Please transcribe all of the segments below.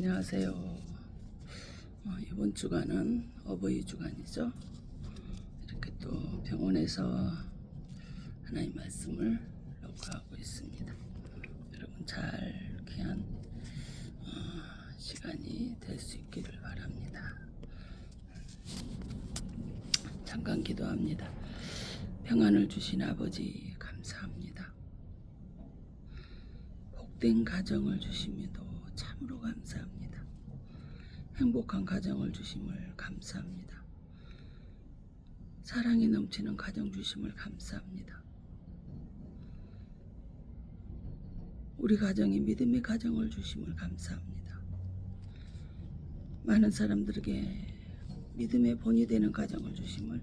안녕하세요. 이번 주간은 어버이 주간이죠. 이렇게 또 병원에서 하나님 말씀을 녹화하고 있습니다. 여러분 잘 귀한 시간이 될 수 있기를 바랍니다. 잠깐 기도합니다. 평안을 주신 아버지 감사합니다. 복된 가정을 주심에도 참으로 감사합니다. 행복한 가정을 주심을 감사합니다. 사랑이 넘치는 가정 주심을 감사합니다. 우리 가정이 믿음의 가정을 주심을 감사합니다. 많은 사람들에게 믿음의 본이 되는 가정을 주심을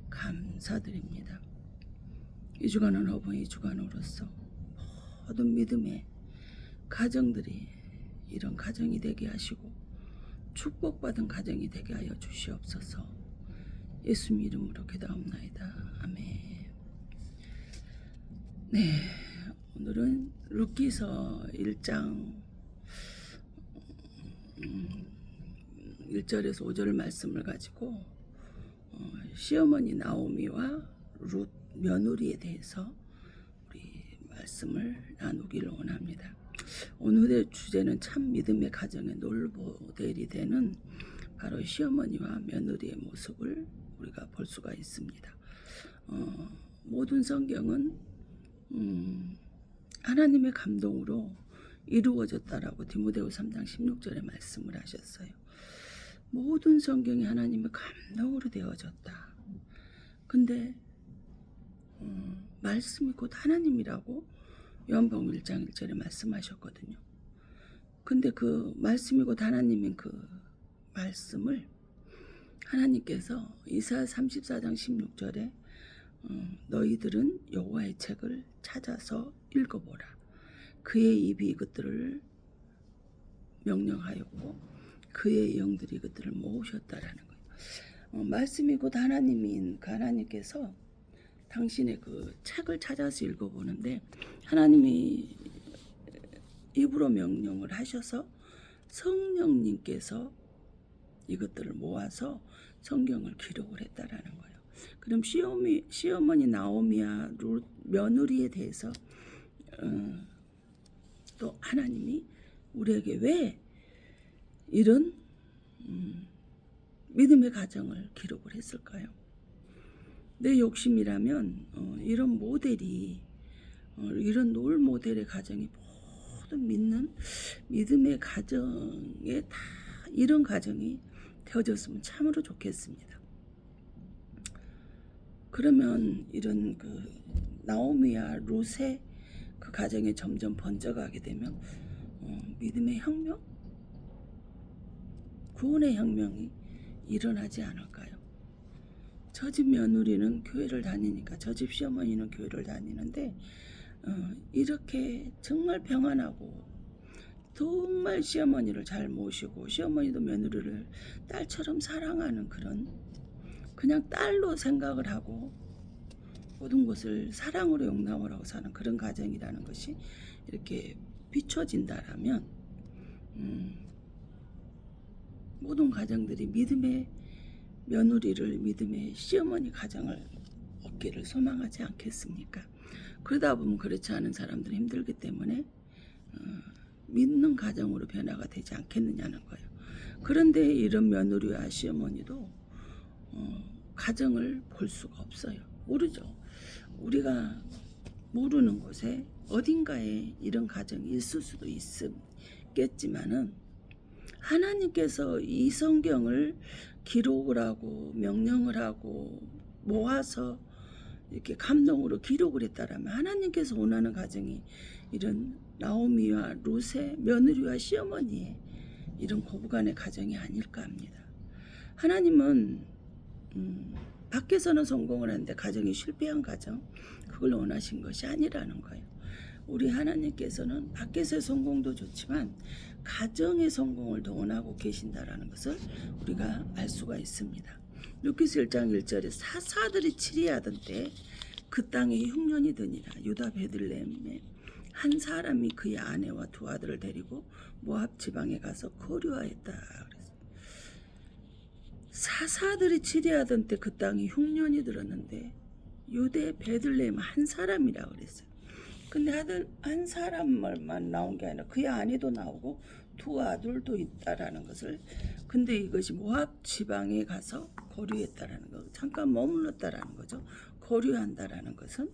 감사드립니다. 이 주간은 어버이 주간으로서 모든 믿음의 가정들이 이런 가정이 되게 하시고 축복받은 가정이 되게 하여 주시옵소서. 예수님 이름으로 기도하옵나이다. 아멘. 네, 오늘은 룻기서 1장 1절에서 5절 말씀을 가지고 시어머니 나오미와 룻 며느리에 대해서 우리 말씀을 나누기를 원합니다. 오늘의 주제는 참 믿음의 가정의 롤모델이 되는 바로 시어머니와 며느리의 모습을 우리가 볼 수가 있습니다. 모든 성경은 하나님의 감동으로 이루어졌다라고 디모데후서 3장 16절에 말씀을 하셨어요. 모든 성경이 하나님의 감동으로 되어졌다. 근데 말씀이 곧 하나님이라고 요한복음 1장 1절에 말씀하셨거든요. 근데 그 말씀이 곧 하나님인 그 말씀을 하나님께서 이사야 34장 16절에 너희들은 여호와의 책을 찾아서 읽어보라. 그의 입이 이것들을 명령하였고 그의 영들이 이것들을 모으셨다라는 거예요. 말씀이 곧 하나님인 그 하나님께서 당신의 그 책을 찾아서 읽어보는데 하나님이 입으로 명령을 하셔서 성령님께서 이것들을 모아서 성경을 기록을 했다라는 거예요. 그럼 시어머니 나오미와 룻 며느리에 대해서 또 하나님이 우리에게 왜 이런 믿음의 가정을 기록을 했을까요? 내 욕심이라면 이런 모델이 이런 롤 모델의 가정이 모든 믿는 믿음의 가정에 다 이런 가정이 되어졌으면 참으로 좋겠습니다. 그러면 이런 그 나오미와 룻의 그 가정이 점점 번져가게 되면 믿음의 혁명, 구원의 혁명이 일어나지 않을까요? 저 집 며느리는 교회를 다니니까 저 집 시어머니는 교회를 다니는데 이렇게 정말 평안하고 정말 시어머니를 잘 모시고 시어머니도 며느리를 딸처럼 사랑하는 그냥 딸로 생각을 하고 모든 것을 사랑으로 용납을 하고 사는 그런 가정이라는 것이 이렇게 비춰진다라면 모든 가정들이 믿음의 며느리를 믿음의 시어머니 가정을 얻기를 소망하지 않겠습니까? 그러다 보면 그렇지 않은 사람들은 힘들기 때문에 믿는 가정으로 변화가 되지 않겠느냐는 거예요. 그런데 이런 며느리와 시어머니도 가정을 볼 수가 없어요. 모르죠. 우리가 모르는 곳에 어딘가에 이런 가정이 있을 수도 있겠지만은 하나님께서 이 성경을 기록을 하고 명령을 하고 모아서 이렇게 감동으로 기록을 했다라면 하나님께서 원하는 가정이 이런 나오미와 룻의 며느리와 시어머니의 이런 고부간의 가정이 아닐까 합니다. 하나님은 밖에서는 성공을 하는데 가정이 실패한 가정, 그걸 원하신 것이 아니라는 거예요. 우리 하나님께서는 밖에서의 성공도 좋지만 가정의 성공을 더 원하고 계신다라는 것을 우리가 알 수가 있습니다. 룻기서 1장 1절에 사사들이 치리하던 때 그 땅에 흉년이 드니라. 유다 베들레헴에 한 사람이 그의 아내와 두 아들을 데리고 모압 지방에 가서 거류하였다. 그래서 사사들이 치리하던 때 그 땅이 흉년이 들었는데 유대 베들레헴 한 사람이라 그랬어요. 근데 한 사람만 나온 게 아니라 그의 아내도 나오고 두 아들도 있다라는 것을, 근데 이것이 모압 지방에 가서 거류했다라는 거, 잠깐 머물렀다라는 거죠. 거류한다라는 것은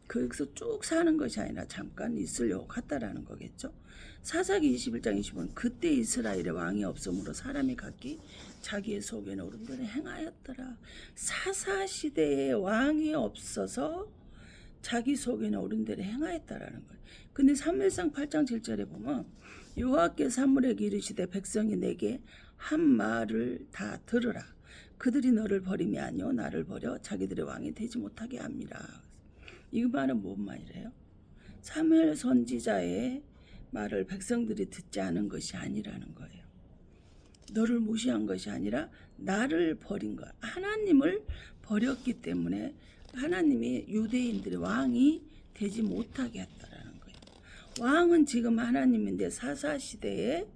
거기서 쭉 사는 것이 아니라 잠깐 있으려고 갔다라는 거겠죠. 사사기 21장 20은 그때 이스라엘에 왕이 없으므로 사람이 각기 자기의 속에는 옳은 대로 행하였더라. 사사시대에 왕이 없어서 자기 속에는 옳은 대로 행하였다라는 거예요. 근데 사무엘상 8장 7절에 보면 여호와께 사무엘에게 이르시되 백성이 내게 한 말을 다 들으라. 그들이 너를 버림이 아니요 나를 버려 자기들의 왕이 되지 못하게 함이라. 이 말은 뭔 말이래요? 사무엘 선지자의 말을 백성들이 듣지 않은 것이 아니라는 거예요. 너를 무시한 것이 아니라 나를 버린 거야. 하나님을 버렸기 때문에 하나님이 유대인들의 왕이 되지 못하게 했다라는 거예요. 왕은 지금 하나님인데 사사시대에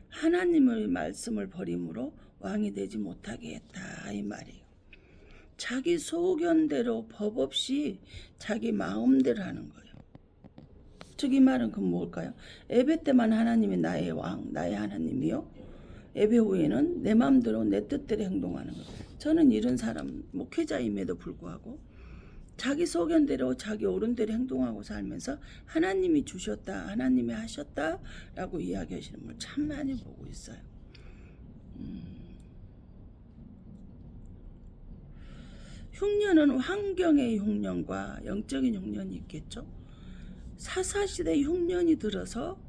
하나님의 말씀을 버림으로 왕이 되지 못하게 했다 이 말이에요. 자기 소견대로 법 없이 자기 마음대로 하는 거예요. 저기 말은 그럼 뭘까요? 예배 때만 하나님이 나의 왕, 나의 하나님이요. 예배 후에는 내 마음대로 내 뜻대로 행동하는 거예요. 저는 이런 사람 목회자임에도 불구하고 자기 소견대로 자기 옳은대로 행동하고 살면서 하나님이 주셨다, 하나님이 하셨다 라고 이야기하시는 걸 참 많이 보고 있어요. 흉년은 환경의 흉년과 영적인 흉년이 있겠죠. 사사시대 흉년이 들어서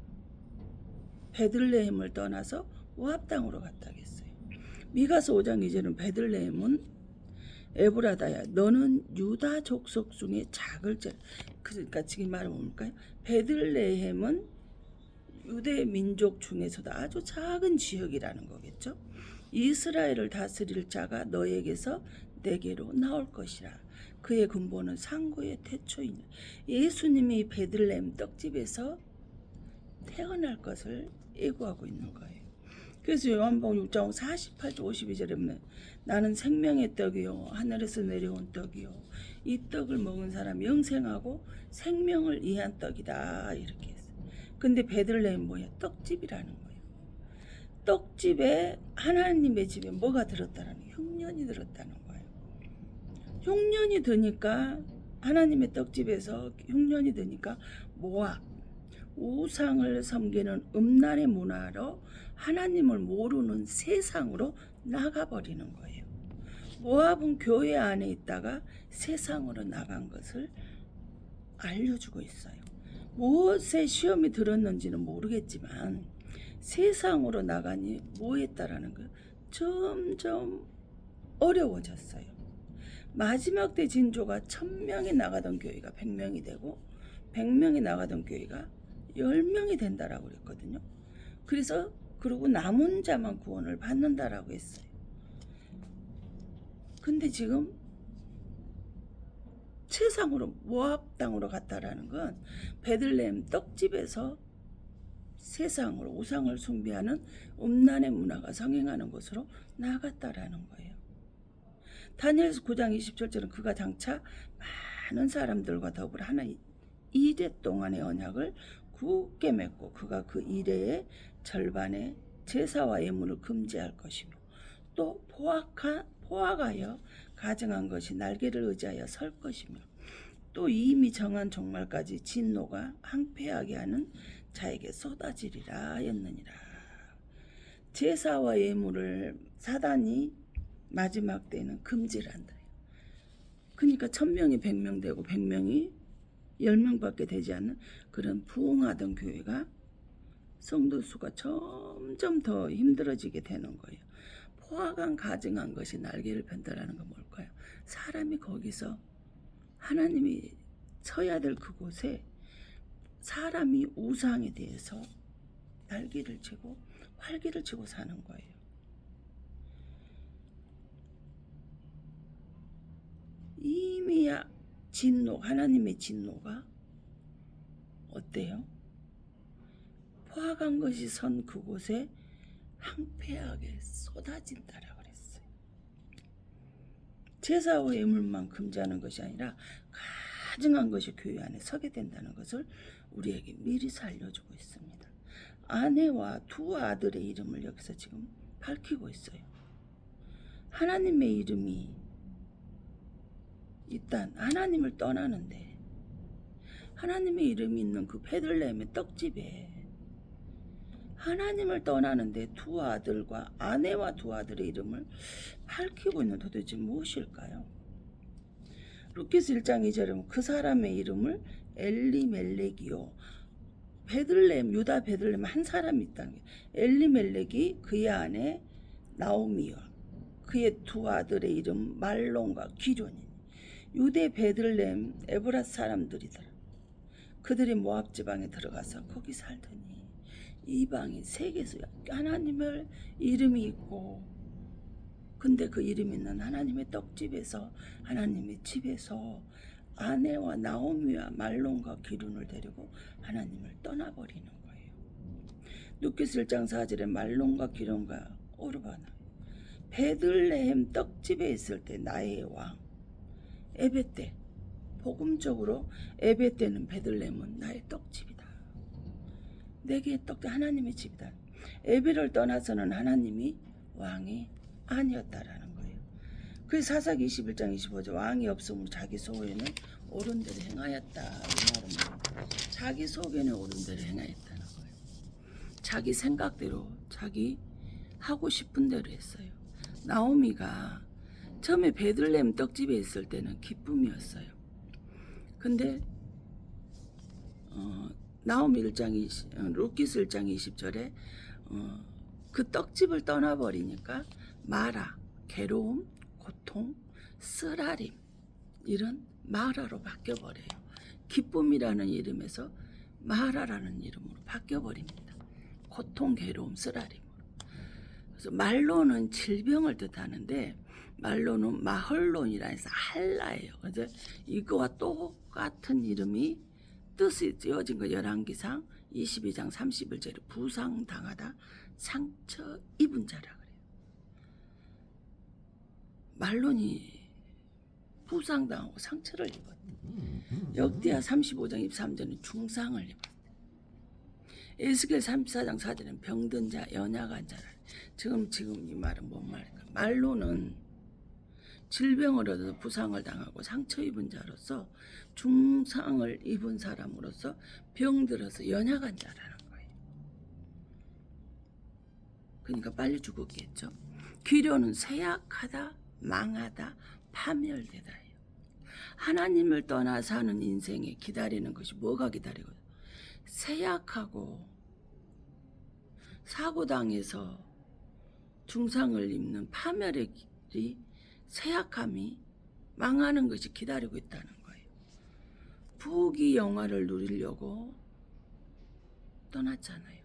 베들레헴을 떠나서 모압 땅으로 갔다겠어요. 미가서 5장 2절은 베들레헴은 에브라다야 너는 유다 족속 중에 작을 자. 그러니까 지금 말은 뭘까요? 베들레헴은 유대 민족 중에서도 아주 작은 지역이라는 거겠죠. 이스라엘을 다스릴 자가 너에게서 내게로 나올 것이라. 그의 근본은 상고의 태초이니. 예수님이 베들레헴 떡집에서 태어날 것을 예고하고 있는 거예요. 그래서 요한복음 6장 48절 52절에 보면 나는 생명의 떡이요 하늘에서 내려온 떡이요 이 떡을 먹은 사람 영생하고 생명을 이한 떡이다 이렇게 했어요. 근데 베들레헴 뭐야? 떡집이라는 거예요. 떡집에 하나님의 집에 뭐가 들었다라는 거예요? 흉년이 들었다는 거예요. 흉년이 드니까 하나님의 떡집에서 흉년이 드니까 모압 우상을 섬기는 음란의 문화로 하나님을 모르는 세상으로 나가버리는 거예요. 모압은 교회 안에 있다가 세상으로 나간 것을 알려주고 있어요. 무엇에 시험이 들었는지는 모르겠지만 세상으로 나가니 뭐 했다라는 거예요. 점점 어려워졌어요. 마지막 때 징조가 1000명이 나가던 교회가 100명이 되고 100명이 나가던 교회가 10명이 된다라고 그랬거든요. 그래서 그리고 남은 자만 구원을 받는다라고 했어요. 근데 지금 세상으로 모압 땅으로 갔다라는 건 베들레헴 떡집에서 세상으로 우상을 숭배하는 음란의 문화가 성행하는 곳으로 나갔다라는 거예요. 다니엘서 9장 27절은 그가 장차 많은 사람들과 더불어 하나 이래 동안의 언약을 굳게 맺고 그가 그 이래의 절반의 제사와 예물을 금지할 것이며 또 포악하여 가증한 것이 날개를 의지하여 설 것이며 또 이미 정한 종말까지 진노가 항폐하게 하는 자에게 쏟아지리라 하였느니라. 제사와 예물을 사단이 마지막 때는 금지를 한다. 그러니까 1000명이 100명 되고 100명이 10명밖에 되지 않는 그런 부흥하던 교회가 성도 수가 점점 더 힘들어지게 되는 거예요. 포화가 가증한 것이 날개를 편다라는 건 뭘까요? 사람이 거기서 하나님이 서야 될 그곳에 사람이 우상에 대해서 날개를 치고 활기를 치고 사는 거예요. 이미 진노, 하나님의 진노가 어때요? 포악한 것이 선 그곳에 황폐하게 쏟아진다라 그랬어요. 제사와 예물만 금지하는 것이 아니라 가증한 것이 교회 안에 서게 된다는 것을 우리에게 미리 알려주고 있습니다. 아내와 두 아들의 이름을 여기서 지금 밝히고 있어요. 하나님의 이름이 일단 하나님을 떠나는데 하나님의 이름이 있는 그 베들레헴의 떡집에 하나님을 떠나는데 두 아들과 아내와 두 아들의 이름을 밝히고 있는 도대체 무엇일까요? 루키스 1장 2절에 그 사람의 이름을 엘리멜렉이요. 베들레헴 유다 베들레헴 한 사람이 있다는 게 엘리멜렉이 그의 아내 나오미요. 그의 두 아들의 이름 말론과 기련이 유대 베들레헴 에브라 사람들이더라. 그들이 모압 지방에 들어가서 거기 살더니 이방인 세계에서 하나님의 이름이 있고 근데 그 이름 있는 하나님의 떡집에서 하나님의 집에서 아내와 나오미와 말론과 기륜을 데리고 하나님을 떠나버리는 거예요. 누키스 1장 4절에 말론과 기륜과 오르바나 베들레헴 떡집에 있을 때 나의 왕 에베 때 복음적으로 에베 때는 베들레헴은 나의 떡집이다. 내게 떡집 하나님의 집이다. 에베를 떠나서는 하나님이 왕이 아니었다라는 거예요. 그래서 사사기 21장 25절 왕이 없으므로 자기 소견에 옳은 대로 행하였다. 이 말은 자기 소견에 옳은 대로 행하였다는 거예요. 자기 생각대로 자기 하고 싶은 대로 했어요. 나오미가 처음에 베들레헴 떡집에 있을 때는 기쁨이었어요. 근데 나오미 1장 20, 루키스 1장 20절에 그 떡집을 떠나버리니까 마라, 괴로움, 고통, 쓰라림 이런 마라로 바뀌어버려요. 기쁨이라는 이름에서 마라라는 이름으로 바뀌어버립니다. 고통, 괴로움, 쓰라림으로. 그래서 말로는 질병을 뜻하는데 말로는 마헐론이라 해서 할라예요. 그래서 이거와 똑같은 이름이 뜻이 지어진 거 열왕기상 22장 31절에 부상당하다 상처 입은 자라 그래요. 말론이 부상당하고 상처를 입었대. 역대하 35장 23절은 중상을 입었대. 에스겔 34장 4절은 병든 자, 연약한 자라. 지금 이 말은 뭔 말일까? 말론은 질병을 얻어서 부상을 당하고 상처 입은 자로서 중상을 입은 사람으로서 병들어서 연약한 자라는 거예요. 그러니까 빨리 죽었겠죠. 기련은 쇠약하다, 망하다, 파멸되다예요. 하나님을 떠나 사는 인생에 기다리는 것이 뭐가 기다리거든요. 쇠약하고 사고당해서 중상을 입는 파멸의 길이 쇠약함이 망하는 것이 기다리고 있다는 거예요. 부귀 영화를 누리려고 떠났잖아요.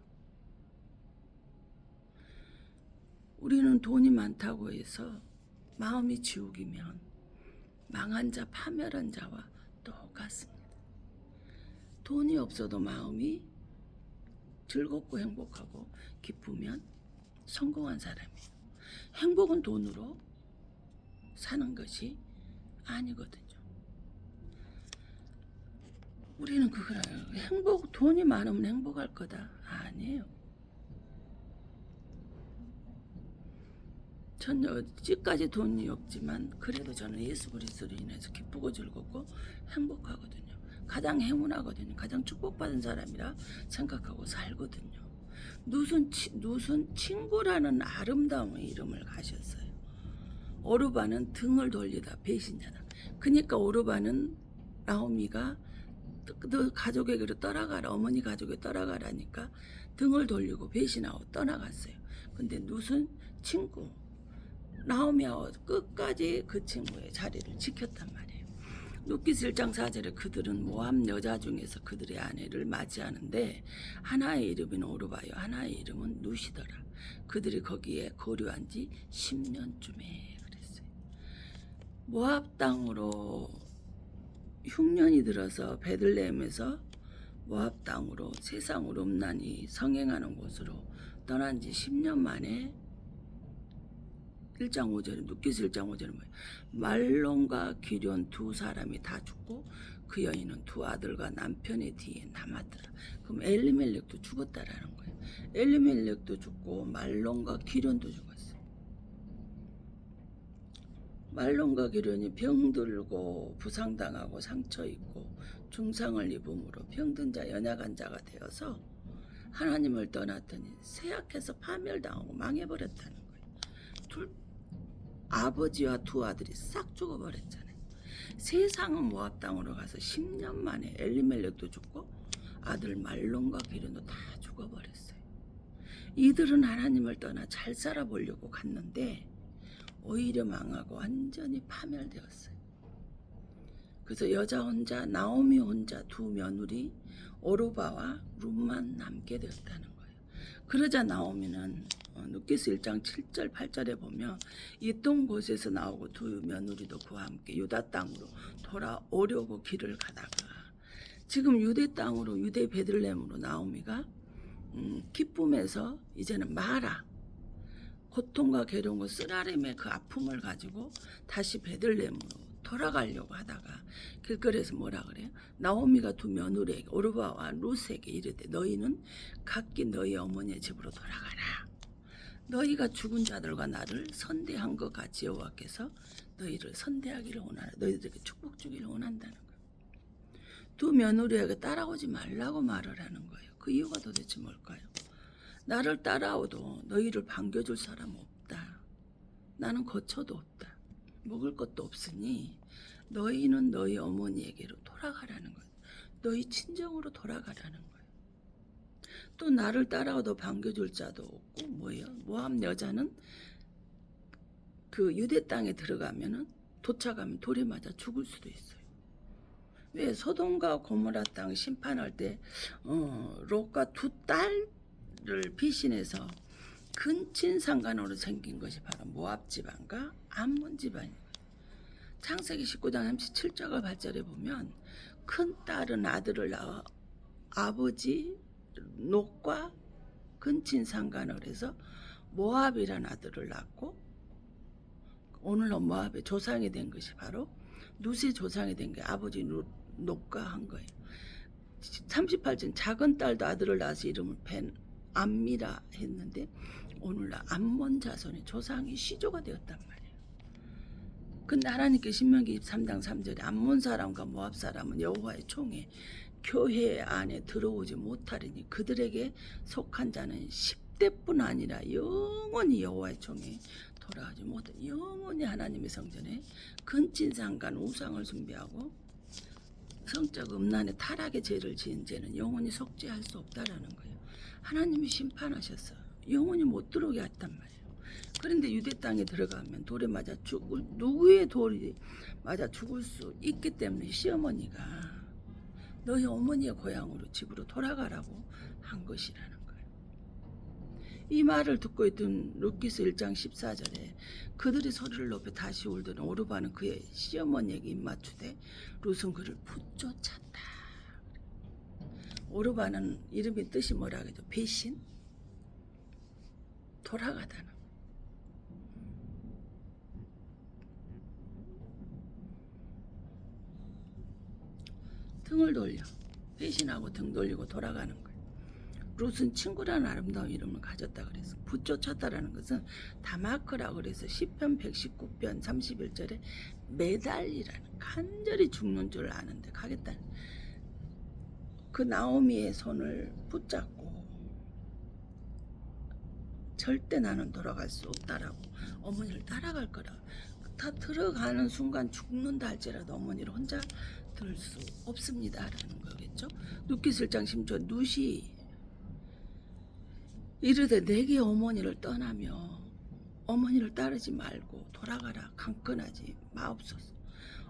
우리는 돈이 많다고 해서 마음이 지옥이면 망한 자, 파멸한 자와 똑같습니다. 돈이 없어도 마음이 즐겁고 행복하고 기쁘면 성공한 사람이에요. 행복은 돈으로 사는 것이 아니거든요. 우리는 그걸 알아요. 돈이 많으면 행복할 거다. 아니에요. 전 여지까지 돈이 없지만 그래도 저는 예수 그리스도로 인해서 기쁘고 즐겁고 행복하거든요. 가장 행운하거든요. 가장 축복받은 사람이라 생각하고 살거든요. 누순 친구라는 아름다움의 이름을 가셨어요. 오르바는 등을 돌리다 배신자다. 그러니까 오르바는 나오미가 너 가족에게로 떠나가라, 어머니 가족에 떠나가라니까 등을 돌리고 배신하고 떠나갔어요. 근데 누순 친구 나오미하고 끝까지 그 친구의 자리를 지켰단 말이에요. 루키스 1장 4절에 그들은 모압 여자 중에서 그들의 아내를 맞이하는데 하나의 이름은 오르바요, 하나의 이름은 누시더라. 그들이 거기에 거류한 지 10년쯤에 모압 땅으로 흉년이 들어서 베들레헴에서 모압 땅으로 세상으로 음란히 성행하는 곳으로 떠난 지 10년 만에 1장 5절에 누키스 1장 5절에 뭐예요? 말론과 기련 두 사람이 다 죽고 그 여인은 두 아들과 남편의 뒤에 남았더라. 그럼 엘리멜렉도 죽었다라는 거예요. 엘리멜렉도 죽고 말론과 기련도 죽었어요. 말론과 기련이 병들고 부상당하고 상처 입고 중상을 입음으로 병든 자 연약한 자가 되어서 하나님을 떠났더니 쇠약해서 파멸당하고 망해버렸다는 거예요. 아버지와 두 아들이 싹 죽어버렸잖아요. 세상은 모압 땅으로 가서 10년 만에 엘리멜렉도 죽고 아들 말론과 기련도 다 죽어버렸어요. 이들은 하나님을 떠나 잘 살아보려고 갔는데 오히려 망하고 완전히 파멸되었어요. 그래서 여자 혼자 나오미 혼자 두 며느리 오르바와 룻만 남게 되었다는 거예요. 그러자 나오미는 누키스 1장 7절 8절에 보면 있던 곳에서 나오고 두 며느리도 그와 함께 유다 땅으로 돌아오려고 길을 가다가 지금 유대 땅으로 유대 베들레헴으로 나오미가 기쁨에서 이제는 마라 고통과 괴로움과 쓰라림의 그 아픔을 가지고 다시 베들레헴으로 돌아가려고 하다가 길거리에서 뭐라 그래요? 나오미가 두 며느리에게 오르바와 룻에게 이르되 너희는 각기 너희 어머니의 집으로 돌아가라. 너희가 죽은 자들과 나를 선대한 것 같이 여호와께서 너희를 선대하기를 원하라. 너희들에게 축복 주기를 원한다는 거예요. 두 며느리에게 따라오지 말라고 말을 하는 거예요. 그 이유가 도대체 뭘까요? 나를 따라오도 너희를 반겨줄 사람 없다. 나는 거처도 없다. 먹을 것도 없으니 너희는 너희 어머니에게로 돌아가라는 거예요. 너희 친정으로 돌아가라는 거예요. 또 나를 따라와도 반겨줄 자도 없고 뭐예요? 모압 여자는 그 유대 땅에 들어가면은 도착하면 돌에 맞아 죽을 수도 있어요. 왜 소돔과 고모라 땅 심판할 때 롯과 두 딸을 피신해서 근친 상간으로 생긴 것이 바로 모압 지방과 암몬 지방이에요. 창세기 19장 37절과 8절에 보면 큰 딸은 아들을 낳아 아버지 롯과 근친 상간을 해서 모압이라는 아들을 낳고 오늘날 모압의 조상이 된 것이 바로 룻의 조상이 된 게 아버지 롯과 한 거예요. 38절 작은 딸도 아들을 낳아서 이름을 벤 암미라 했는데 오늘날 암몬 자손의 조상이 시조가 되었단 말이에요. 근데 하나님께 신명기 23장 3절에 암몬 사람과 모압 사람은 여호와의 총에 교회 안에 들어오지 못하리니 그들에게 속한 자는 10대뿐 아니라 영원히 여호와의 총에 돌아가지 못해 영원히 하나님의 성전에 근친상간 우상을 숭배하고 성적 음란의 타락의 죄를 지은 죄는 영원히 속죄할 수 없다라는 거예요. 하나님이 심판하셨어요. 영원히 못 들어오게 했단 말이에요. 그런데 유대 땅에 들어가면 돌에 맞아 죽을 누구의 돌이 맞아 죽을 수 있기 때문에 시어머니가 너희 어머니의 고향으로 집으로 돌아가라고 한 것이라는 거예요. 이 말을 듣고 있던 룻기서 1장 14절에 그들이 소리를 높여 다시 울더니 오르바는 그의 시어머니에게 입맞추되 룻은 그를 붙쫓았다. 오르바는 이름의 뜻이 뭐라 그러죠? 배신? 돌아가다는. 등을 돌려 배신하고 등 돌리고 돌아가는 거예요. 룻은 친구라는 아름다운 이름을 가졌다 그래서 붙쫓았다라는 것은 다마크라고 그래서 시편 119편 31절에 매달리라는 간절히 죽는 줄 아는데 가겠다는 그 나오미의 손을 붙잡고 절대 나는 돌아갈 수 없다라고 어머니를 따라갈 거라. 다 들어가는 순간 죽는다 할지라도 어머니를 혼자 들 수 없습니다라는 거겠죠. 룻기서 1장 10절 룻이 이르되 내게 어머니를 떠나며 어머니를 따르지 말고 돌아가라 강건하지 마옵소서.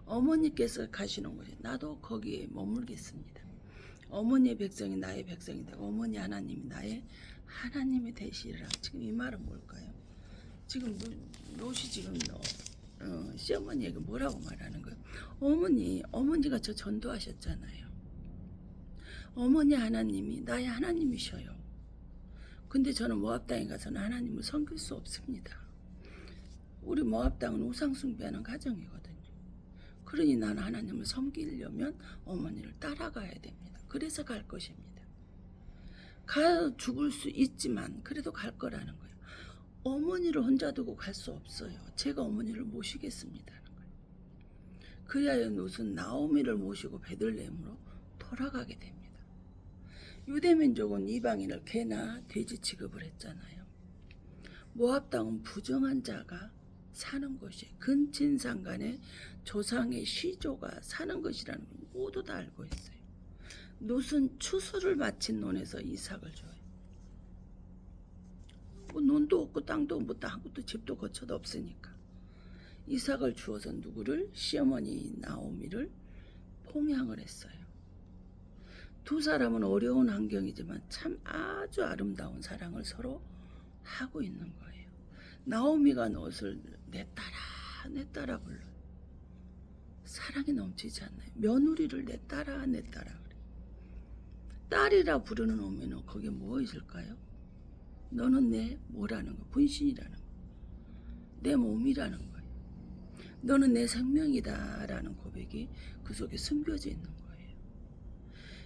어머니께서 가시는 곳에 나도 거기에 머물겠습니다. 어머니의 백성이 나의 백성이 되고 어머니 하나님이 나의 하나님이 되시리라. 지금 이 말은 뭘까요? 지금 롯이 지금 시어머니에게 뭐라고 말하는 거예요? 어머니가 저 전도하셨잖아요. 어머니 하나님이 나의 하나님이셔요. 근데 저는 모압 땅에 가서는 하나님을 섬길 수 없습니다. 우리 모압 땅은 우상 숭배하는 가정이거든요. 그러니 나는 하나님을 섬기려면 어머니를 따라가야 됩니다. 그래서 갈 것입니다. 가 죽을 수 있지만 그래도 갈 거라는 거예요. 어머니를 혼자 두고 갈 수 없어요. 제가 어머니를 모시겠습니다. 그리하여 롯은 나오미를 모시고 베들레헴으로 돌아가게 됩니다. 유대민족은 이방인을 개나 돼지 취급을 했잖아요. 모압 땅은 부정한 자가 사는 곳이에요. 근친상간의 조상의 시조가 사는 것이라는 걸 모두 다 알고 있어요. 롯은 추수를 마친 논에서 이삭을 줘요. 뭐 논도 없고 땅도 없고 아무것도 집도 거처도 없으니까 이삭을 주어서 누구를? 시어머니 나오미를 봉양을 했어요. 두 사람은 어려운 환경이지만 참 아주 아름다운 사랑을 서로 하고 있는 거예요. 나오미가 롯을 내 딸아 불러요. 사랑이 넘치지 않나요? 며느리를 내 딸아 그래. 딸이라 부르는 오면은 거기에 뭐 있을까요? 너는 내 뭐라는 거? 분신이라는 거. 내 몸이라는 거예요. 너는 내 생명이다라는 고백이 그 속에 숨겨져 있는 거예요.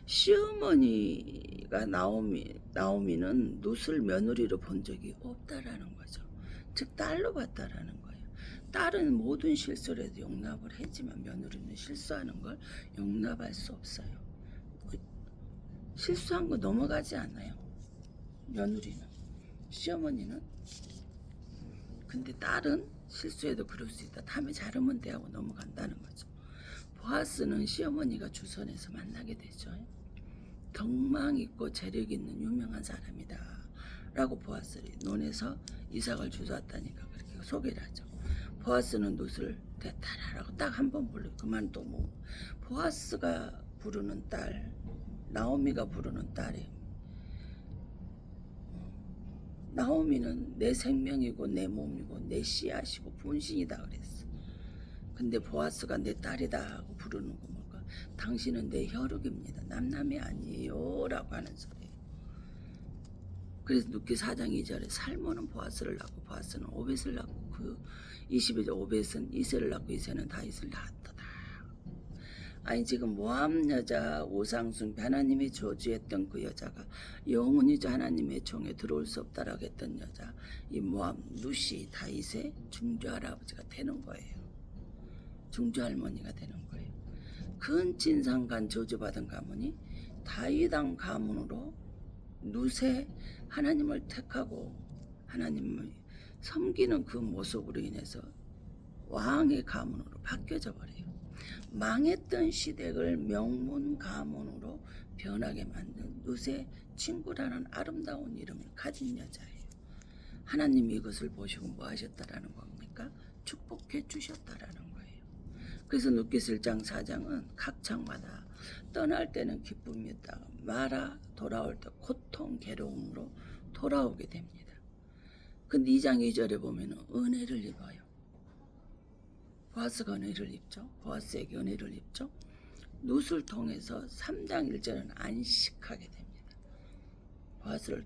시어머니가 나오미는 롯을 며느리로 본 적이 없다라는 거죠. 즉 딸로 봤다라는 거예요. 딸은 모든 실수를 해도 용납을 하지만 며느리는 실수하는 걸 용납할 수 없어요. 실수한 거 넘어가지 않아요. 며느리는. 시어머니는. 근데 딸은 실수해도 그럴 수 있다. 다음에 잘하면 돼 하고 넘어간다는 거죠. 보아스는 시어머니가 주선해서 만나게 되죠. 덕망 있고 재력 있는 유명한 사람이다 라고 보아스를 논에서 이삭을 주웠다니까 그렇게 소개를 하죠. 보아스는 롯을 내 딸아라고 딱 한 번 불러요. 그만 또 뭐 보아스가 부르는 딸, 나오미가 부르는 딸이 나오미는 내 생명이고 내 몸이고 내 씨앗이고 분신이다 그랬어. 근데 보아스가 내 딸이다 하고 부르는 거 뭘까? 당신은 내 혈육입니다. 남남이 아니에요 라고 하는 소리예요. 그래서 룻기 4장 2절에 살모는 보아스를 낳고 보아스는 오벳을 낳고 그 22절 오벳은 이새를 낳고 이새는 다윗을 낳았다. 아니 지금 모압 여자 우상숭배 하나님이 저주했던 그 여자가 영원히 하나님의 종에 들어올 수 없다라고 했던 여자 이 모압 룻이 다윗의 중조할아버지가 되는 거예요. 중조할머니가 되는 거예요. 근친상간 저주받은 가문이 다윗 왕 가문으로 룻의 하나님을 택하고 하나님을 섬기는 그 모습으로 인해서 왕의 가문으로 바뀌어져 버려요. 망했던 시댁을 명문 가문으로 변하게 만든 룻의 친구라는 아름다운 이름을 가진 여자예요. 하나님이 이것을 보시고 뭐 하셨다라는 겁니까? 축복해 주셨다라는 거예요. 그래서 룻기 1장 4장은 각 장마다 떠날 때는 기쁨이었다가 말아 돌아올 때 고통 괴로움으로 돌아오게 됩니다. 근데 2장 2절에 보면 은혜를 입어요. 보아스가 은혜를 입죠. 보아스에게 은혜를 입죠. 룻을 통해서 3장 1절은 안식하게 됩니다. 보아스를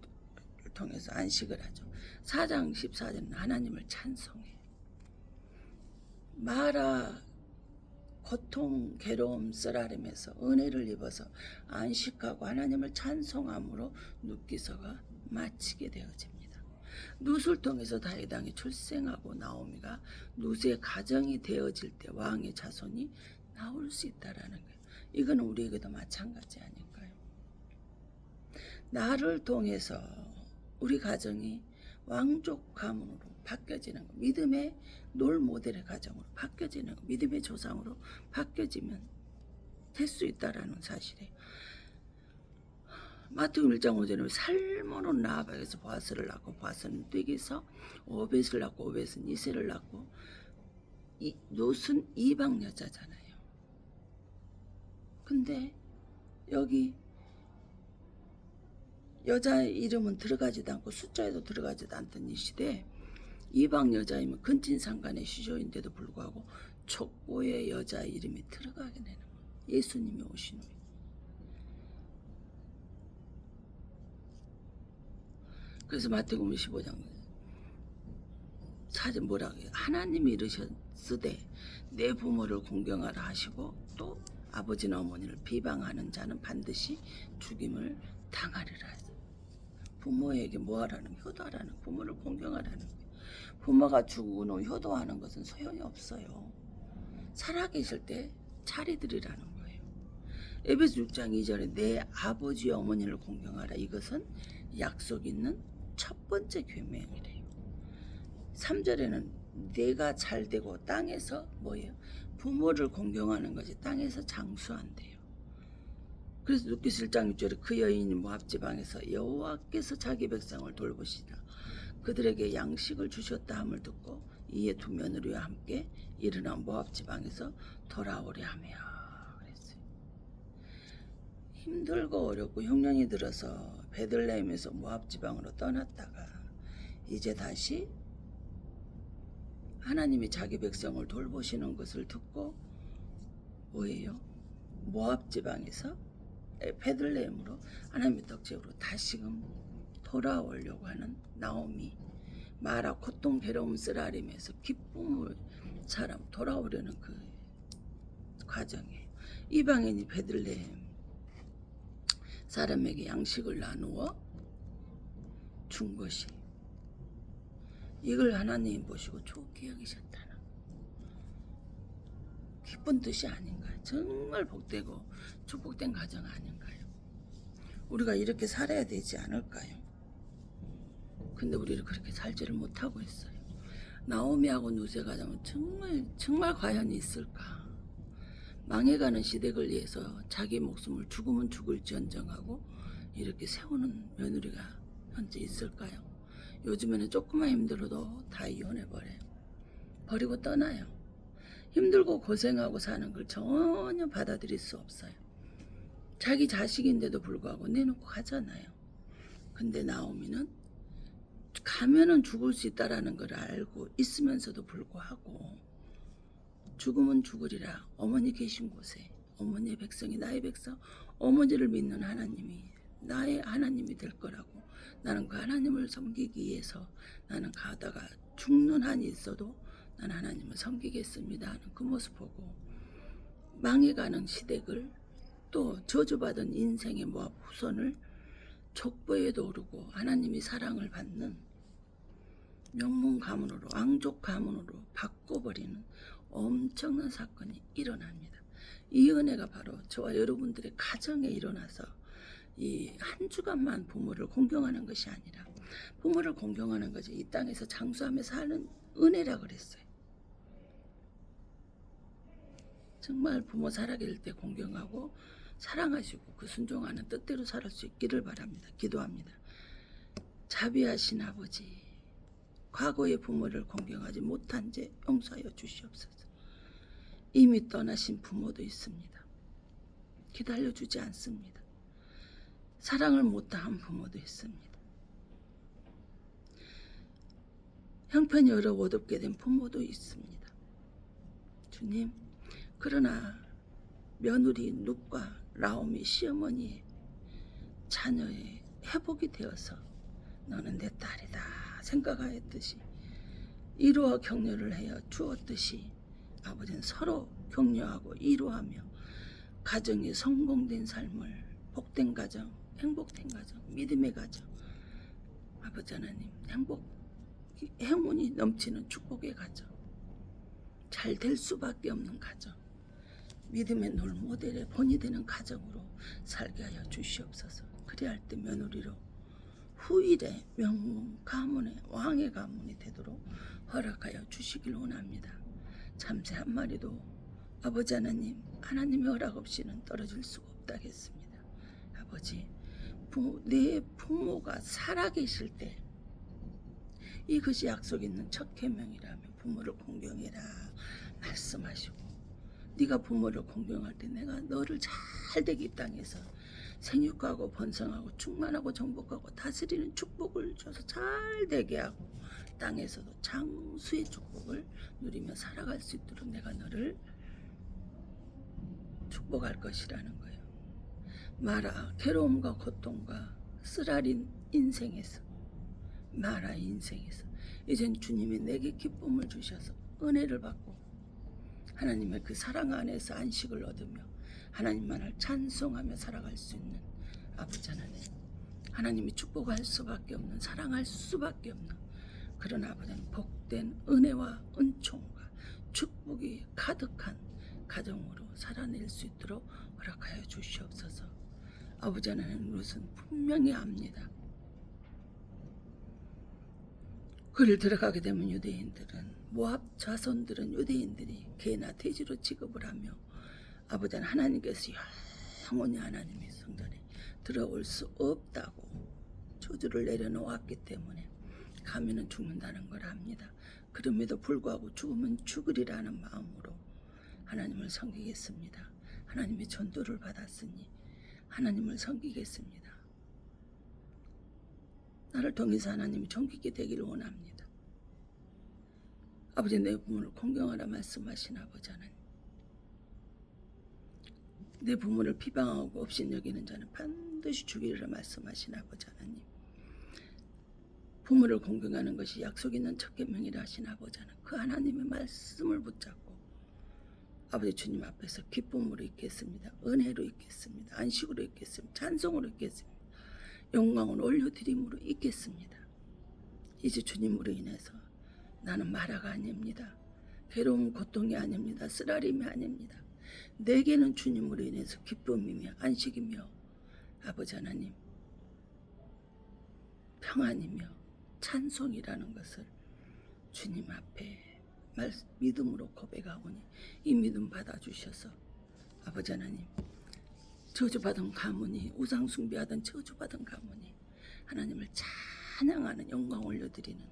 통해서 안식을 하죠. 4장 14절은 하나님을 찬송해요. 마라 고통 괴로움 쓰라림에서 은혜를 입어서 안식하고 하나님을 찬송함으로 룻기서가 마치게 되어집니다. 룻을 통해서 다윗 왕이 출생하고 나오미가 룻의 가정이 되어질 때 왕의 자손이 나올 수 있다라는 거예요. 이거는 우리에게도 마찬가지 아닐까요? 나를 통해서 우리 가정이 왕족 가문으로 바뀌어지는 거, 믿음의 롤 모델의 가정으로 바뀌어지는 거, 믿음의 조상으로 바뀌어지면 될 수 있다라는 사실이에요. 마태복음 1장 5절에 살모는 라합에게서 보아스를 낳고 보아스는 떼게서 오벳을 낳고 오벳은 이새를 낳고 롯은 이방 여자잖아요. 근데 여기 여자 이름은 들어가지도 않고 숫자에도 들어가지도 않던 이 시대에 이방 여자이면 근친상간의 시조인데도 불구하고 촉보의 여자 이름이 들어가게 되는 거예요. 예수님이 오신 후에. 그래서 마태복음 15장 사전 뭐라고 해요? 하나님이 이르셨으되 내 부모를 공경하라 하시고 또 아버지나 어머니를 비방하는 자는 반드시 죽임을 당하리라 했어요. 부모에게 뭐하라는, 효도하라는, 부모를 공경하라는 거예요. 부모가 죽은 후 효도하는 것은 소용이 없어요. 살아계실 때 차리드리라는 거예요. 에베소 6장 2절에 내 아버지 어머니를 공경하라. 이것은 약속 있는 첫 번째 계명이래요. 3절에는 내가 잘되고 땅에서 뭐예요? 부모를 공경하는 것이 땅에서 장수한대요. 그래서 누가복음 1장 6절에 그 여인이 모압 지방에서 여호와께서 자기 백성을 돌보시라 그들에게 양식을 주셨다 함을 듣고 이에 두 며느리와 함께 일어나 모압 지방에서 돌아오려 하며 그랬어요. 힘들고 어렵고 흉년이 들어서 베들레헴에서 모압 지방으로 떠났다가 이제 다시 하나님이 자기 백성을 돌보시는 것을 듣고 뭐예요? 모압 지방에서 베들레헴으로 하나님의 떡집으로 다시금 돌아오려고 하는 나오미, 마라 고통 괴로움 쓰라림에서 기쁨을 사람 돌아오려는 그 과정이에요. 이방인이 베들레헴 사람에게 양식을 나누어 준 것이 이걸 하나님 보시고 좋게 여기셨다는 기쁜 뜻이 아닌가요? 정말 복되고 축복된 가정 아닌가요? 우리가 이렇게 살아야 되지 않을까요? 근데 우리는 그렇게 살지를 못하고 있어요. 나오미하고 누세 가정은 정말 과연 있을까? 망해가는 시댁을 위해서 자기 목숨을 죽으면 죽을지언정하고 이렇게 세우는 며느리가 현재 있을까요? 요즘에는 조금만 힘들어도 다 이혼해버려요. 버리고 떠나요. 힘들고 고생하고 사는 걸 전혀 받아들일 수 없어요. 자기 자식인데도 불구하고 내놓고 가잖아요. 근데 나오미는 가면은 죽을 수 있다라는 걸 알고 있으면서도 불구하고 죽으면 죽으리라 어머니 계신 곳에 어머니의 백성이 나의 백성 어머니를 믿는 하나님이 나의 하나님이 될 거라고 나는 그 하나님을 섬기기 위해서 나는 가다가 죽는 한이 있어도 나는 하나님을 섬기겠습니다 하는 그 모습 보고 망해가는 시댁을 또 저주받은 인생의 모압 후손을 족보에도 오르고 하나님이 사랑을 받는 명문 가문으로 왕족 가문으로 바꿔버리는 엄청난 사건이 일어납니다. 이 은혜가 바로 저와 여러분들의 가정에 일어나서 이 한 주간만 부모를 공경하는 것이 아니라 부모를 공경하는 것이 이 땅에서 장수하며 사는 은혜라 그랬어요. 정말 부모 살아계실 때 공경하고 사랑하시고 그 순종하는 뜻대로 살을 수 있기를 바랍니다. 기도합니다. 자비하신 아버지, 과거의 부모를 공경하지 못한 죄 용서하여 주시옵소서. 이미 떠나신 부모도 있습니다. 기다려주지 않습니다. 사랑을 못한 부모도 있습니다. 형편이 어려워 어둡게 된 부모도 있습니다. 주님, 그러나 며느리 룻과 나오미 시어머니의 자녀의 회복이 되어서 너는 내 딸이다 생각하였듯이 위로와 격려를 하여 주었듯이 아버지는 서로 격려하고 위로하며 가정이 성공된 삶을 복된 가정, 행복된 가정, 믿음의 가정 아버지 하나님 행운이 넘치는 축복의 가정 잘 될 수밖에 없는 가정 믿음의 롤모델의 본이 되는 가정으로 살게 하여 주시옵소서. 그리할 때 며느리로 후일의 명문 가문의 왕의 가문이 되도록 허락하여 주시길 원합니다. 참새 한 마리도 아버지 하나님의 허락 없이는 떨어질 수가 없다겠습니다. 아버지, 내 부모가 살아계실 때 이것이 약속 있는 첫 계명이라며 부모를 공경해라 말씀하시고 네가 부모를 공경할 때 내가 너를 잘되게 이 땅에서 생육하고 번성하고 충만하고 정복하고 다스리는 축복을 줘서 잘되게 하고 땅에서도 장수의 축복을 누리며 살아갈 수 있도록 내가 너를 축복할 것이라는 거예요. 마라 괴로움과 고통과 쓰라린 인생에서 마라 인생에서 이젠 주님이 내게 기쁨을 주셔서 은혜를 받고 하나님의 그 사랑 안에서 안식을 얻으며 하나님만을 찬송하며 살아갈 수 있는 아버지 하나님, 하나님이 축복할 수밖에 없는, 사랑할 수밖에 없는 그런 아버지는 복된 은혜와 은총과 축복이 가득한 가정으로 살아낼 수 있도록 허락하여 주시옵소서. 아버지 하나님, 롯은 분명히 압니다. 그를 들어가게 되면 유대인들은, 모압 자손들은 유대인들이 개나 돼지로 취급을 하며 아버지 하나님께서 영원히 하나님의 성전에 들어올 수 없다고 저주를 내려놓았기 때문에 가면은 죽는다는 걸 압니다. 그럼에도 불구하고 죽으면 죽으리라는 마음으로 하나님을 섬기겠습니다. 하나님의 전도를 받았으니 하나님을 섬기겠습니다. 나를 통해서 하나님이 존귀게 되기를 원합니다. 아버지, 내 부모를 공경하라 말씀하신 아버지 하나님, 내 부모를 비방하고 업신여기는 자는 반드시 죽이리라 말씀하신 아버지 하나님, 부모를 공경하는 것이 약속 있는 첫 계명이라 하신 아버지 하나님, 그 하나님의 말씀을 붙잡고 아버지 주님 앞에서 기쁨으로 있겠습니다. 은혜로 있겠습니다. 안식으로 있겠습니다. 찬송으로 있겠습니다. 영광을 올려드림으로 있겠습니다. 이제 주님으로 인해서 나는 마라가 아닙니다. 괴로움 고통이 아닙니다. 쓰라림이 아닙니다. 내게는 주님으로 인해서 기쁨이며 안식이며 아버지 하나님 평안이며 찬송이라는 것을 주님 앞에 믿음으로 고백하오니 이 믿음 받아주셔서 아버지 하나님, 저주받은 가문이, 우상 숭배하던 저주받은 가문이 하나님을 찬양하는, 영광 올려드리는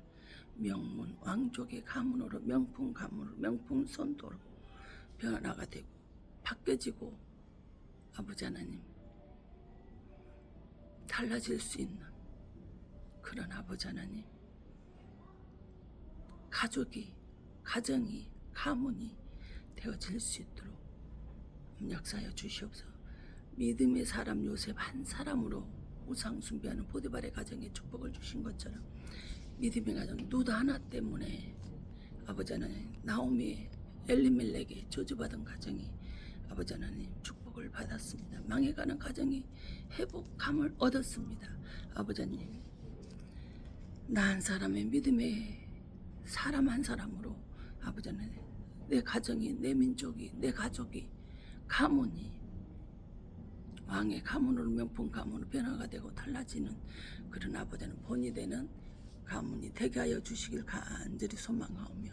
명문 왕족의 가문으로, 명품 가문으로, 명품 선도로 변화가 되고 바뀌어지고 아버지 하나님 달라질 수 있는 그런 아버지 하나님, 가정이, 가문이 되어질 수 있도록 역사하여 주시옵소서. 믿음의 사람 요셉 한 사람으로 우상 숭배하는 보디발의 가정에 축복을 주신 것처럼 믿음의 가정 룻 하나 때문에 아버지 하나님, 나오미 엘리멜렉의 저주받은 가정이 아버지 하나님 축복을 받았습니다. 망해가는 가정이 회복감을 얻었습니다. 아버지 하나님, 나 한 사람의 믿음의 사람 한 사람으로 아버지 하나님, 내 가정이, 내 민족이, 내 가족이, 가문이 왕의 가문으로, 명품 가문으로 변화가 되고 달라지는 그런 아버지는 본이 되는 가문이 되게 하여 주시길 간절히 소망하오며,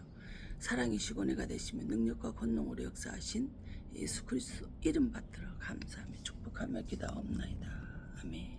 사랑이시고 내가 되시며 능력과 권능으로 역사하신 예수 그리스도 이름 받들어 감사하며 축복하며 기도하옵나이다. 아멘.